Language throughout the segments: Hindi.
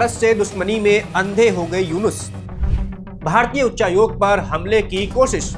भारत से दुश्मनी में अंधे हो गए यूनुस। भारतीय उच्चायोग पर हमले की कोशिश।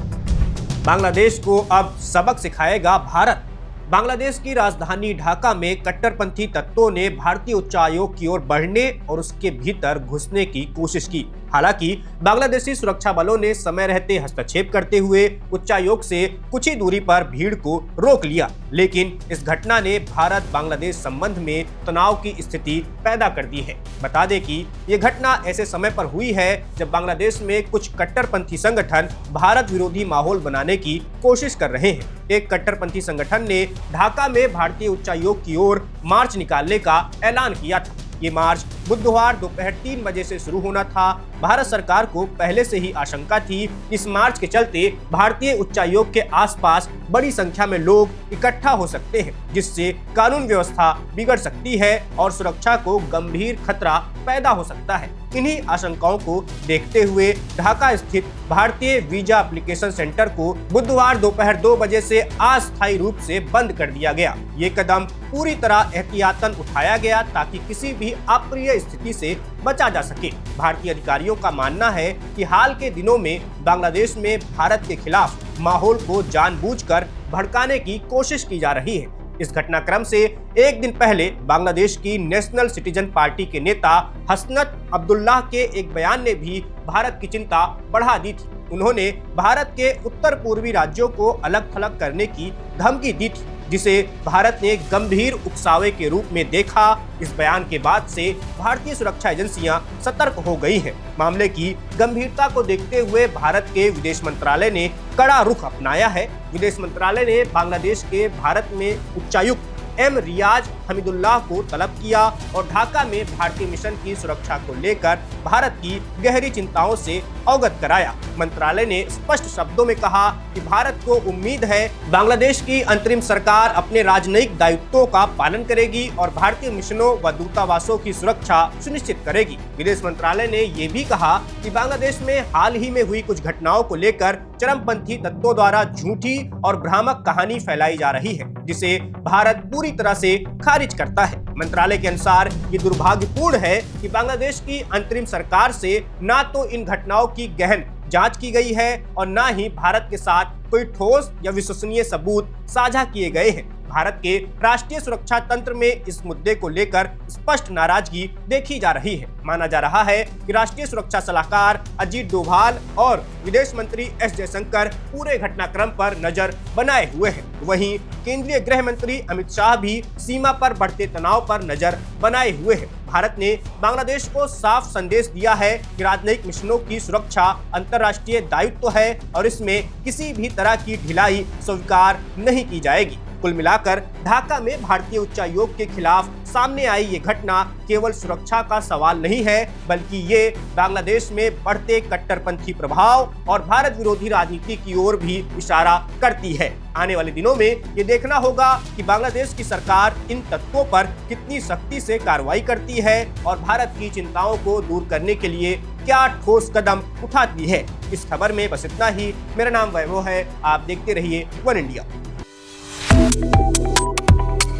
बांग्लादेश को अब सबक सिखाएगा भारत। बांग्लादेश की राजधानी ढाका में कट्टरपंथी तत्वों ने भारतीय उच्चायोग की ओर बढ़ने और उसके भीतर घुसने की कोशिश की। हालांकि बांग्लादेशी सुरक्षा बलों ने समय रहते हस्तक्षेप करते हुए उच्चायोग से कुछ ही दूरी पर भीड़ को रोक लिया, लेकिन इस घटना ने भारत बांग्लादेश संबंध में तनाव की स्थिति पैदा कर दी है। बता दें कि ये घटना ऐसे समय पर हुई है जब बांग्लादेश में कुछ कट्टरपंथी संगठन भारत विरोधी माहौल बनाने की कोशिश कर रहे हैं। एक कट्टरपंथी संगठन ने ढाका में भारतीय उच्चायोग की ओर मार्च निकालने का ऐलान किया था। ये मार्च बुधवार दोपहर 3 बजे से शुरू होना था। भारत सरकार को पहले से ही आशंका थी इस मार्च के चलते भारतीय उच्चायोग के आसपास बड़ी संख्या में लोग इकट्ठा हो सकते हैं, जिससे कानून व्यवस्था बिगड़ सकती है और सुरक्षा को गंभीर खतरा पैदा हो सकता है। इन्हीं आशंकाओं को देखते हुए ढाका स्थित भारतीय वीजा एप्लीकेशन सेंटर को बुधवार दोपहर 2 बजे से अस्थायी रूप से बंद कर दिया गया। ये कदम पूरी तरह एहतियातन उठाया गया ताकि किसी भी अप्रिय स्थिति से बचा जा सके। भारतीय अधिकारियों का मानना है कि हाल के दिनों में बांग्लादेश में भारत के खिलाफ माहौल को जानबूझकर भड़काने की कोशिश की जा रही है। इस घटनाक्रम से एक दिन पहले बांग्लादेश की नेशनल सिटीजन पार्टी के नेता हसनत अब्दुल्लाह के एक बयान ने भी भारत की चिंता बढ़ा दी थी। उन्होंने भारत के उत्तर पूर्वी राज्यों को अलग थलग करने की धमकी दी थी, जिसे भारत ने गंभीर उकसावे के रूप में देखा। इस बयान के बाद से भारतीय सुरक्षा एजेंसियां सतर्क हो गई हैं। मामले की गंभीरता को देखते हुए भारत के विदेश मंत्रालय ने कड़ा रुख अपनाया है। विदेश मंत्रालय ने बांग्लादेश के भारत में उच्चायुक्त एम रियाज हमीदुल्लाह को तलब किया और ढाका में भारतीय मिशन की सुरक्षा को लेकर भारत की गहरी चिंताओं से अवगत कराया। मंत्रालय ने स्पष्ट शब्दों में कहा कि भारत को उम्मीद है बांग्लादेश की अंतरिम सरकार अपने राजनयिक दायित्वों का पालन करेगी और भारतीय मिशनों व दूतावासों की सुरक्षा सुनिश्चित करेगी। विदेश मंत्रालय ने ये भी कहा कि बांग्लादेश में हाल ही में हुई कुछ घटनाओं को लेकर चरमपंथी तत्वों द्वारा झूठी और भ्रामक कहानी फैलाई जा रही है, जिसे भारत पूरी तरह से खारिज करता है। मंत्रालय के अनुसार ये दुर्भाग्यपूर्ण है कि बांग्लादेश की अंतरिम सरकार से ना तो इन घटनाओं की गहन जांच की गई है और ना ही भारत के साथ कोई ठोस या विश्वसनीय सबूत साझा किए गए हैं। भारत के राष्ट्रीय सुरक्षा तंत्र में इस मुद्दे को लेकर स्पष्ट नाराजगी देखी जा रही है। माना जा रहा है कि राष्ट्रीय सुरक्षा सलाहकार अजीत डोभाल और विदेश मंत्री एस जयशंकर पूरे घटनाक्रम पर नजर बनाए हुए हैं। वहीं केंद्रीय गृह मंत्री अमित शाह भी सीमा पर बढ़ते तनाव पर नजर बनाए हुए हैं। भारत ने बांग्लादेश को साफ संदेश दिया है कि राजनयिक मिशनों की सुरक्षा अंतर्राष्ट्रीय दायित्व है और इसमें किसी भी तरह की ढिलाई स्वीकार नहीं की जाएगी। कुल मिलाकर ढाका में भारतीय उच्चायोग के खिलाफ सामने आई ये घटना केवल सुरक्षा का सवाल नहीं है, बल्कि ये बांग्लादेश में बढ़ते कट्टरपंथी प्रभाव और भारत विरोधी राजनीति की ओर भी इशारा करती है। आने वाले दिनों में ये देखना होगा कि बांग्लादेश की सरकार इन तत्वों पर कितनी सख्ती से कार्रवाई करती है और भारत की चिंताओं को दूर करने के लिए क्या ठोस कदम उठाती है। इस खबर में बस इतना ही। मेरा नाम वैभव है, आप देखते रहिए one India.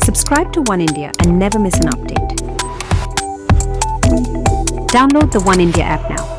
Subscribe to One India and never miss an update. Download the One India app now.